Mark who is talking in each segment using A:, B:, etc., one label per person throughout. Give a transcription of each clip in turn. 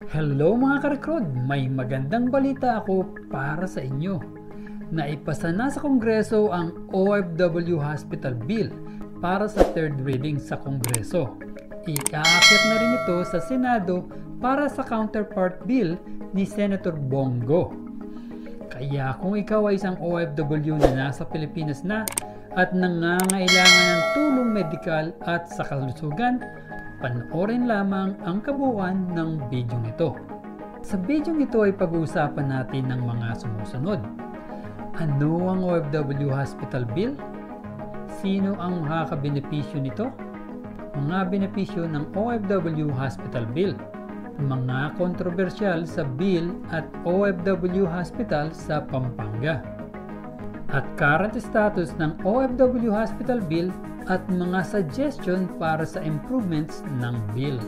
A: Hello mga karekrod! May magandang balita ako para sa inyo. Naipasa na sa Kongreso ang OFW Hospital Bill para sa third reading sa Kongreso. Iaakit na rin ito sa Senado para sa counterpart bill ni Senator Bongo. Kaya kung ikaw ay isang OFW na nasa Pilipinas na at nangangailangan ng tulong medikal at sa kalusugan, panoorin lamang ang kabuuan ng bidyong ito. Sa bidyong ito ay pag-uusapan natin ng mga sumusunod. Ano ang OFW Hospital Bill? Sino ang makakabenepisyo nito? Mga benepisyo ng OFW Hospital Bill. Mga kontrobersyal sa bill at OFW Hospital sa Pampanga. At current status ng OFW Hospital Bill at mga suggestion para sa improvements ng bill.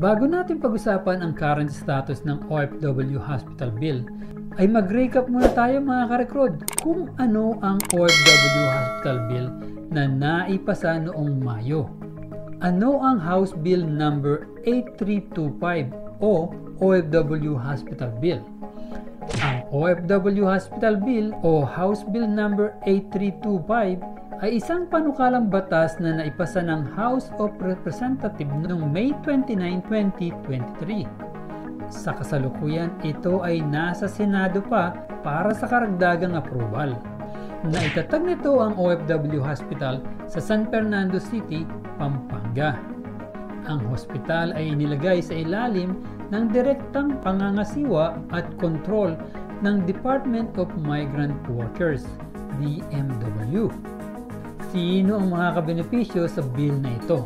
A: Bago natin pag-usapan ang current status ng OFW Hospital Bill, ay mag-recap muna tayo mga karekrod kung ano ang OFW Hospital Bill na naipasa noong Mayo. Ano ang House Bill number 8325 o OFW Hospital Bill? Ang OFW Hospital Bill o House Bill number 8325 ay isang panukalang batas na naipasa ng House of Representatives noong May 29, 2023. Sa kasalukuyan, ito ay nasa Senado pa para sa karagdagang approval. Naitatag nito ang OFW Hospital sa San Fernando City, Pampanga. Ang hospital ay inilagay sa ilalim ng direktang pangangasiwa at kontrol ng Department of Migrant Workers, DMW. Sino ang makakabenepisyo sa bill na ito?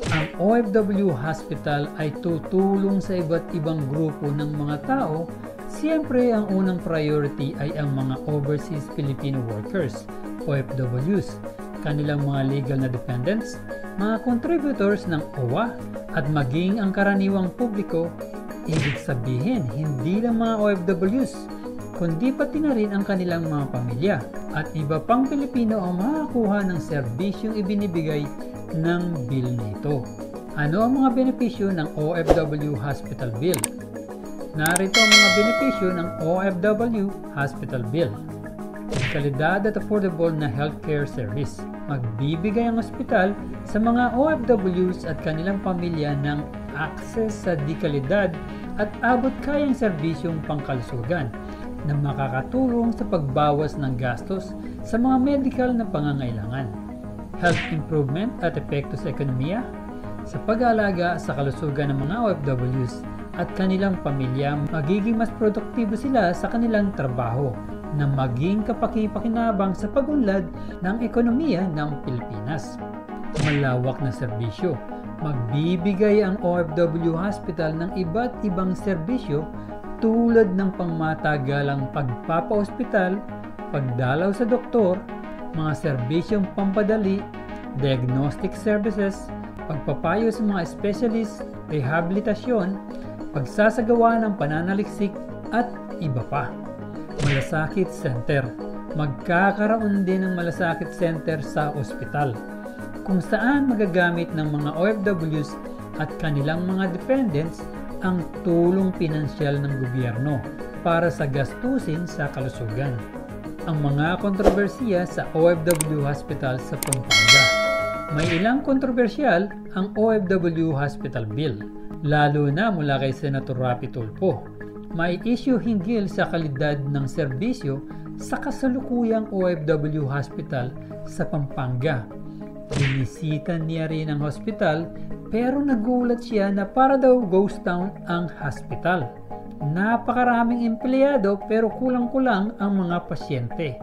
A: Ang OFW Hospital ay tutulong sa iba't ibang grupo ng mga tao. Siyempre, ang unang priority ay ang mga overseas Filipino workers, OFWs, kanilang mga legal na dependents, mga contributors ng OWA, at maging ang karaniwang publiko. Ibig sabihin, hindi lang mga OFWs, kundi pati na rin ang kanilang mga pamilya at iba pang Pilipino ang makakuha ng serbisyong ibinibigay ng bill na ito. Ano ang mga benepisyo ng OFW Hospital Bill? Narito ang mga benepisyo ng OFW Hospital Bill. Kalidad at affordable na healthcare service. Magbibigay ang ospital sa mga OFWs at kanilang pamilya ng access sa dekalidad at abot kayang serbisyong pangkalusugan na makakatulong sa pagbawas ng gastos sa mga medical na pangangailangan. Health improvement at epekto sa ekonomiya. Sa pag-aalaga sa kalusugan ng mga OFWs at kanilang pamilya, magiging mas produktibo sila sa kanilang trabaho na maging kapaki-pakinabang sa pag-unlad ng ekonomiya ng Pilipinas. Malawak na serbisyo. Magbibigay ang OFW Hospital ng iba't ibang serbisyo tulad ng pangmatagalang pagpapa-ospital, pagdalaw sa doktor, mga serbisyong pampadali, diagnostic services, pagpapayo sa mga specialist, rehabilitasyon, pagsasagawa ng pananaliksik at iba pa. Malasakit Center. Magkakaroon din ng Malasakit Center sa ospital kung saan magagamit ng mga OFWs at kanilang mga dependents ang tulong pinansyal ng gobyerno para sa gastusin sa kalusugan. Ang mga kontrobersiya sa OFW Hospital sa Pampanga. May ilang kontrobersyal ang OFW Hospital Bill, lalo na mula kay Senator Rapi Tulfo. May issue hinggil sa kalidad ng serbisyo sa kasalukuyang OFW Hospital sa Pampanga. Binisita niya rin ang hospital pero nagulat siya na para daw ghost town ang hospital. Napakaraming empleyado pero kulang-kulang ang mga pasyente.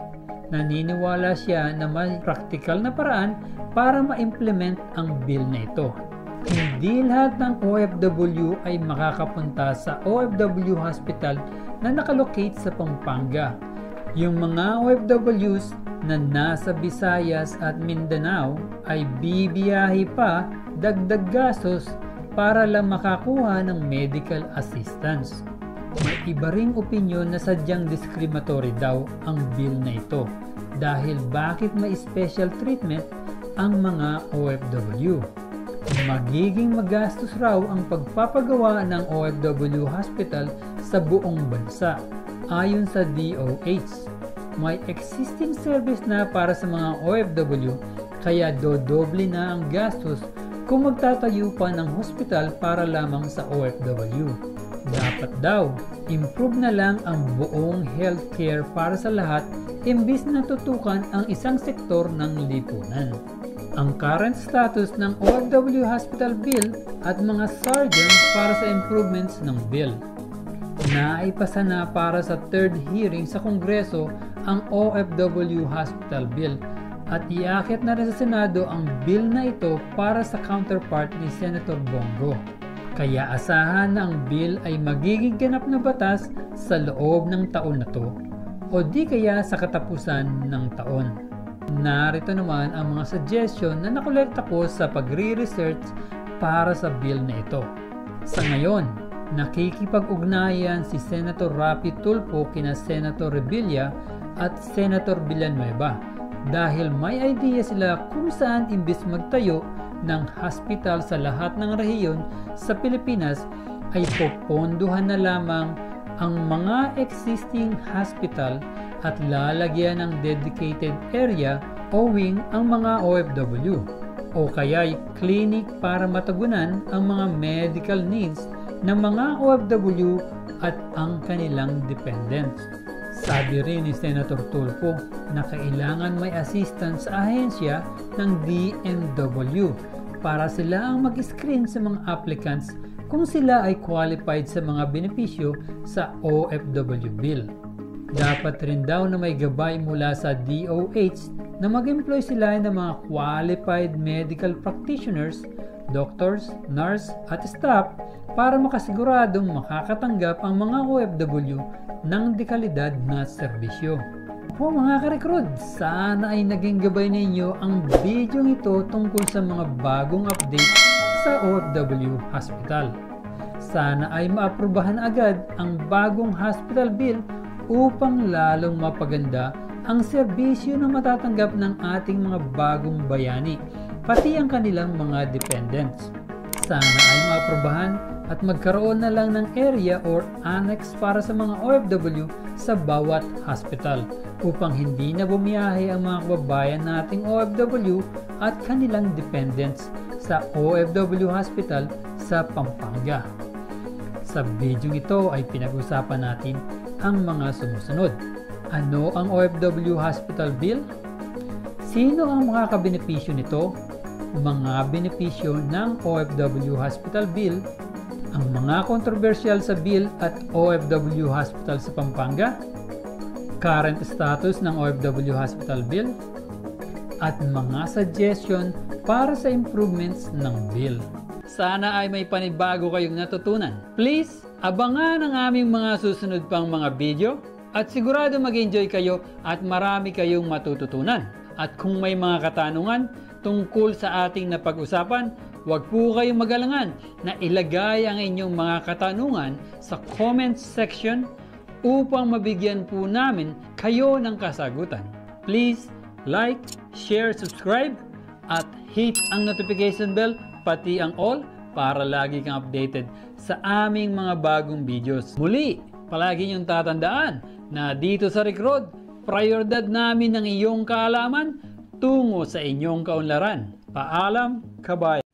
A: Naniniwala siya na may praktikal na paraan para ma-implement ang bill na ito. Hindi lahat ng OFW ay makakapunta sa OFW Hospital na nakalocate sa Pampanga. Yung mga OFWs na nasa Visayas at Mindanao ay bibiyahe pa dagdag gastos para lang makakuha ng medical assistance. May iba ring opinyon na sadyang discriminatory daw ang bill na ito dahil bakit may special treatment ang mga OFW. Magiging magastos raw ang pagpapagawa ng OFW hospital sa buong bansa. Ayon sa DOH, may existing service na para sa mga OFW kaya dodoble na ang gastos kung magtatayo pa ng hospital para lamang sa OFW. Dapat daw, improve na lang ang buong healthcare para sa lahat imbis na tutukan ang isang sektor ng lipunan. Ang current status ng OFW Hospital Bill at mga sarjan para sa improvements ng bill. Naipasa na para sa third hearing sa Kongreso ang OFW Hospital Bill at iakyat na rin sa Senado ang bill na ito para sa counterpart ni Senator Bongo. Kaya asahan na ang bill ay magiging ganap na batas sa loob ng taon na to o di kaya sa katapusan ng taon. Narito naman ang mga suggestion na nakolekta ko sa pagre-research para sa bill na ito. Sa ngayon, nakikipag-ugnayan si Senator Rapi Tulfo kina Senator Revilla at Senator Villanueva dahil may idea sila kung saan imbis magtayo ng hospital sa lahat ng rehiyon sa Pilipinas ay popondohan na lamang ang mga existing hospital at lalagyan ng dedicated area o wing ang mga OFW o kaya'y clinic para matagunan ang mga medical needs ng mga OFW at ang kanilang dependents. Sabi rin ni Senator Tulfo na kailangan may assistance sa ahensya ng DMW para sila ang mag-screen sa mga applicants kung sila ay qualified sa mga benepisyo sa OFW bill. Dapat rin daw na may gabay mula sa DOH na mag-employ sila ng mga qualified medical practitioners, doctors, nurse at staff para makasiguradong makakatanggap ang mga OFW ng dekalidad na serbisyo. Po mga ka-recruit, sana ay naging gabay ninyo ang video ito tungkol sa mga bagong update sa OFW Hospital. Sana ay maaprubahan agad ang bagong hospital bill upang lalong mapaganda ang serbisyo na matatanggap ng ating mga bagong bayani, pati ang kanilang mga dependents. Sana ay maaprubahan at magkaroon na lang ng area or annex para sa mga OFW sa bawat hospital upang hindi na bumiyahe ang mga kababayan nating OFW at kanilang dependents sa OFW Hospital sa Pampanga. Sa video ito ay pinag-usapan natin ang mga sumusunod. Ano ang OFW Hospital Bill? Sino ang makakabenepisyo nito? Mga benepisyo ng OFW Hospital Bill, ang mga kontrobersyal sa bill at OFW Hospital sa Pampanga, current status ng OFW Hospital Bill, at mga suggestion para sa improvements ng bill. Sana ay may panibago kayong natutunan. Please, abangan ang aming mga susunod pang mga video at sigurado mag-enjoy kayo at marami kayong matututunan. At kung may mga katanungan tungkol sa ating napag-usapan, huwag po kayong mag-alangan na ilagay ang inyong mga katanungan sa comments section upang mabigyan po namin kayo ng kasagutan. Please like, share, subscribe at hit ang notification bell pati ang all para lagi kang updated sa aming mga bagong videos. Muli, palagi niyong tatandaan na dito sa Recruit, prioridad namin ang iyong kaalaman tungo sa inyong kaunlaran. Paalam, kabayan!